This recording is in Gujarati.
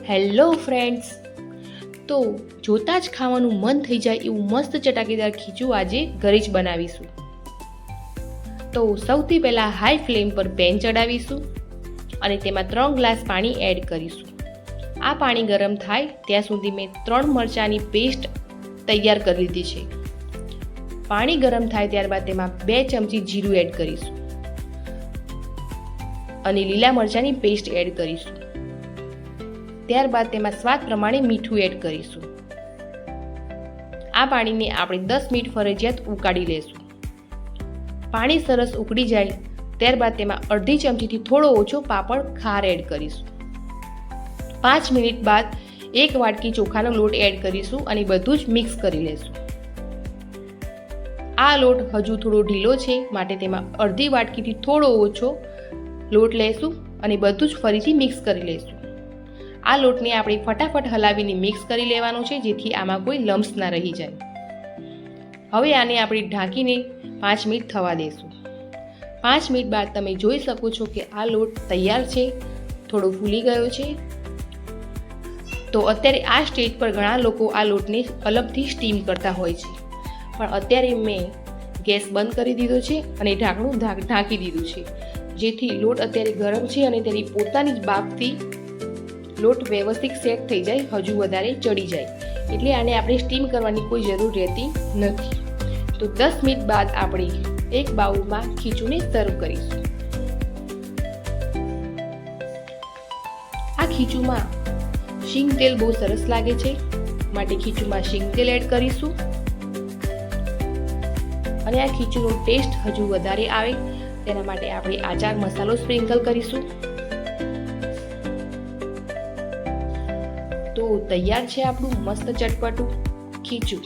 હેલો ફ્રેન્ડ્સ, તો જોતાં જ ખાવાનું મન થઈ જાય એવું મસ્ત ચટાકેદાર ખીચું આજે ઘરે જ બનાવીશું. તો સૌથી પહેલાં હાઈ ફ્લેમ પર પેન ચડાવીશું અને તેમાં 3 ગ્લાસ પાણી એડ કરીશું. આ પાણી ગરમ થાય ત્યાં સુધી મેં 3 મરચાંની પેસ્ટ તૈયાર કરી લીધી છે. પાણી ગરમ થાય ત્યારબાદ તેમાં 2 ચમચી જીરું એડ કરીશું અને લીલા મરચાંની પેસ્ટ એડ કરીશું. ત્યારબાદ તેમાં સ્વાદ પ્રમાણે મીઠું એડ કરીશું. આ પાણીને આપણે 10 મિનિટ ફરજિયાત ઉકાળી લેશું. પાણી સરસ ઉકળી જાય ત્યારબાદ તેમાં અડધી ચમચીથી થોડો ઓછો પાપડ ખાર એડ કરીશું. 5 મિનિટ બાદ 1 વાટકી ચોખાનો લોટ એડ કરીશું અને બધું જ મિક્સ કરી લેશું. આ લોટ હજુ થોડો ઢીલો છે માટે તેમાં અડધી વાટકીથી થોડો ઓછો લોટ લેશું અને બધું જ ફરીથી મિક્સ કરી લેશું. આ લોટને આપણે ફટાફટ હલાવીને મિક્સ કરી લેવાનો છે જેથી આમાં કોઈ લમ્સ ના રહી જાય. હવે આને આપણે ઢાંકીને 5 મિનિટ થવા દેશું. 5 મિનિટ બાદ તમે જોઈ શકો છો કે આ લોટ તૈયાર છે, થોડો ફૂલી ગયો છે. તો અત્યારે આ સ્ટેજ પર ઘણા લોકો આ લોટને અલગથી સ્ટીમ કરતા હોય છે, પણ અત્યારે મેં ગેસ બંધ કરી દીધો છે અને ઢાંકણું ઢાંકી દીધું છે જેથી લોટ અત્યારે ગરમ છે અને તેની પોતાની જ બાફથી લોટ વ્યવસ્થિત સેટ થઈ જાય, હજુ વધારે ચડી જાય. એટલે આને આપણે સ્ટીમ કરવાની કોઈ જરૂર રહેતી નથી. તો 10 મિનિટ બાદ આપણે એક બાઉલમાં ખીચુંને સર્વ કરીશું. આ ખીચુંમાં શીંગ તેલ બહુ સરસ લાગે છે માટે ખીચુંમાં શીંગ તેલ એડ કરીશું અને આ ખીચુંનો ટેસ્ટ હજુ વધારે આવે તેના માટે આપણે આચાર મસાલો સ્પ્રિંકલ કરીશું. તો તૈયાર છે આપણું મસ્ત ચટપટું ખીચું.